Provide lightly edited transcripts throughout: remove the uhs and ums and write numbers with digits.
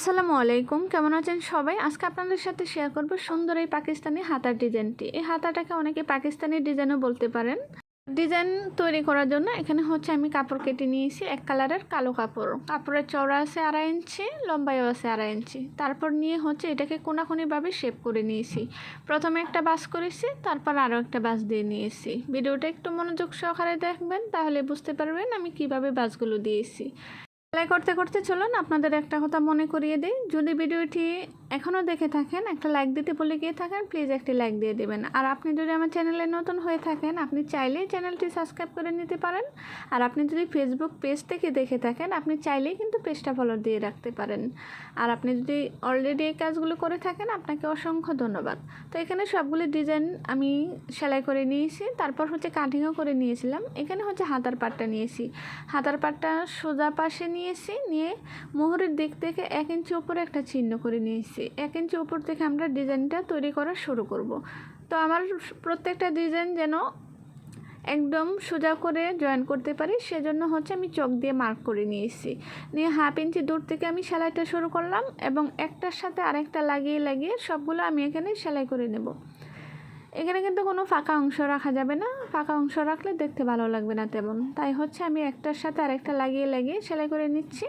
আসসালামু আলাইকুম, কেমন আছেন সবাই? আজকে আপনাদের সাথে শেয়ার করব সুন্দর এই পাকিস্তানি হাতার ডিজাইনটি। এই হাতাটাকে অনেকে পাকিস্তানি ডিজাইনও বলতে পারেন। ডিজাইন তৈরি করার জন্য এখানে আমি কাপড় কেটে নিয়েছি এক কালারের কালো কাপড়। কাপড়ের চওড়া আছে 2.5 ইঞ্চি, লম্বাইও আছে 2.5 ইঞ্চি। তারপর নিয়ে এটাকে কোনাকুনিভাবে শেপ করে নিয়েছি। প্রথমে একটা বাস করেছি, তারপর আরও একটা বাস দিয়ে নিয়েছি। ভিডিওটা একটু মনোযোগ সহকারে দেখবেন, তাহলে বুঝতে পারবেন আমি কিভাবে বাসগুলো দিয়েছি। সেলাই করতে করতে চলুন আপনাদের একটা কথা মনে করিয়ে দিই। যদি ভিডিওটি এখনও দেখে থাকেন, একটা লাইক দিতে ভুলে গিয়ে থাকেন, প্লিজ একটি লাইক দিয়ে দেবেন। আর আপনি যদি আমার চ্যানেলে নতুন হয়ে থাকেন, আপনি চাইলেই চ্যানেলটি সাবস্ক্রাইব করে নিতে পারেন। আর আপনি যদি ফেসবুক পেজ থেকে দেখে থাকেন, আপনি চাইলেই কিন্তু পেজটা ফলো দিয়ে রাখতে পারেন। আর আপনি যদি অলরেডি এই কাজগুলো করে থাকেন, আপনাকে অসংখ্য ধন্যবাদ। তো এখানে সবগুলি ডিজাইন আমি সেলাই করে নিয়েছি, তারপর কাটিংও করে নিয়েছিলাম। এখানে হাতার পাটটা নিয়েছি। হাতার পাটটা সোজা পাশে নিয়ে মোহরের দিক থেকে 1 ইঞ্চি উপরে একটা চিহ্ন করে নিয়েছি। 1 ইঞ্চি উপর থেকে আমরা ডিজাইনটা তৈরি করা শুরু করব। তো আমার প্রত্যেকটা ডিজাইন যেন একদম সোজা করে জয়েন করতে পারি, সেজন্য আমি চক দিয়ে মার্ক করে নিয়েছি। নিয়ে 1/2 ইঞ্চি দূর থেকে আমি সেলাইটা শুরু করলাম এবং একটার সাথে আরেকটা লাগিয়ে সবগুলো আমি এখানে সেলাই করে নেব। এখানে কিন্তু কোনো ফাঁকা অংশ রাখা যাবে না, ফাঁকা অংশ রাখলে দেখতে ভালো লাগবে না তেমন। তাই আমি একটার সাথে আরেকটা লাগিয়ে সেলাই করে নিচ্ছি।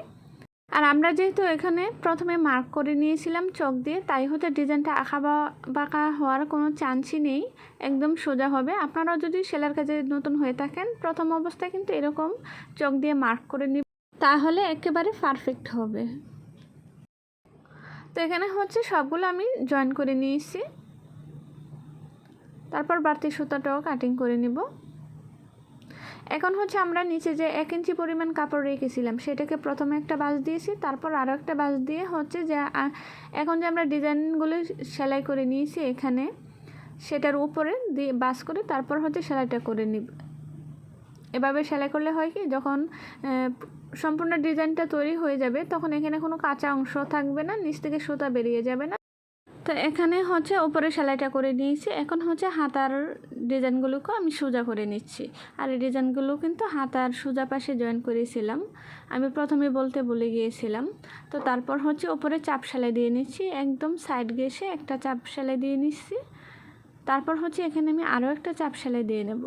আর আমরা যেহেতু এখানে প্রথমে মার্ক করে নিয়েছিলাম চক দিয়ে, তাই ডিজাইনটা বাঁকা হওয়ার কোনো চান্সই নেই, একদম সোজা হবে। আপনারাও যদি সেলাইয়ের কাজে নতুন হয়ে থাকেন, প্রথম অবস্থায় কিন্তু এরকম চক দিয়ে মার্ক করে নিন, তাহলে একেবারে পারফেক্ট হবে। তো এখানে সবগুলো আমি জয়েন করে নিয়েছি। তারপর বাড়তি সুতাটাও কাটিং করে নিব। এখন আমরা নিচে যে 1 ইঞ্চি পরিমাণ কাপড় রেখেছিলাম, সেটাকে প্রথমে একটা বাস দিয়েছি, তারপর আরও একটা বাস দিয়ে যে এখন যে আমরা ডিজাইনগুলো সেলাই করে নিয়েছি এখানে, সেটার উপরে দিয়ে বাস করে তারপর সেলাইটা করে নিব। এভাবে সেলাই করলে হয় কি, যখন সম্পূর্ণ ডিজাইনটা তৈরি হয়ে যাবে, তখন এখানে কোনো কাঁচা অংশ থাকবে না, নিচ থেকে সুতা বেরিয়ে যাবে না। তো এখানে উপরে সেলাইটা করে নিয়েছি। এখন হাতার ডিজাইনগুলোকেও আমি সোজা করে নিচ্ছি। আর এই ডিজাইনগুলো কিন্তু হাতার সোজা পাশে জয়েন করেছিলাম, আমি প্রথমে বলতে ভুলে গিয়েছিলাম। তো তারপর উপরে চাপ সেলাই দিয়ে নিচ্ছি, একদম সাইড ঘেঁষে একটা চাপ সেলাই দিয়ে নিচ্ছি। তারপর এখানে আমি আরও একটা চাপ সেলাই দিয়ে নেব।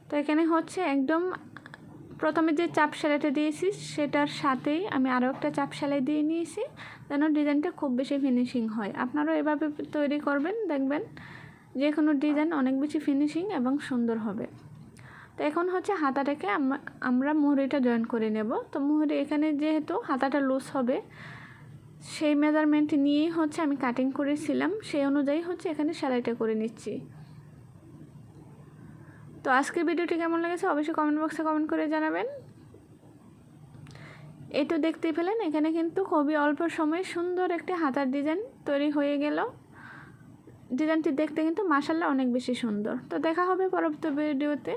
তো এখানে একদম প্রথমে যে চাপ সেলাইটা দিয়েছি সেটার সাথেই আমি আরও একটা চাপ সেলাই দিয়ে নিয়েছি, যেন ডিজাইনটা খুব বেশি ফিনিশিং হয়। আপনারাও এভাবে তৈরি করবেন, দেখবেন যে কোনো ডিজাইন অনেক বেশি ফিনিশিং এবং সুন্দর হবে। তো এখন হাতাটাকে আমরা মুহুরিটা জয়েন করে নেব। তো মুহুরি এখানে যেহেতু হাতাটা লুজ হবে, সেই মেজারমেন্ট নিয়েই আমি কাটিং করেছিলাম, সেই অনুযায়ী এখানে সেলাইটা করে নিচ্ছি। তো আজকের ভিডিওটি কেমন লেগেছে অবশ্যই কমেন্ট বক্সে কমেন্ট করে জানাবেন। এই তো দেখতেই পেলেন, এখানে কিন্তু খুবই অল্প সময়ে সুন্দর একটি হাতার ডিজাইন তৈরি হয়ে গেল। ডিজাইনটি দেখতে কিন্তু মাশাআল্লাহ অনেক বেশি সুন্দর। তো দেখা হবে পরবর্তী ভিডিওতে।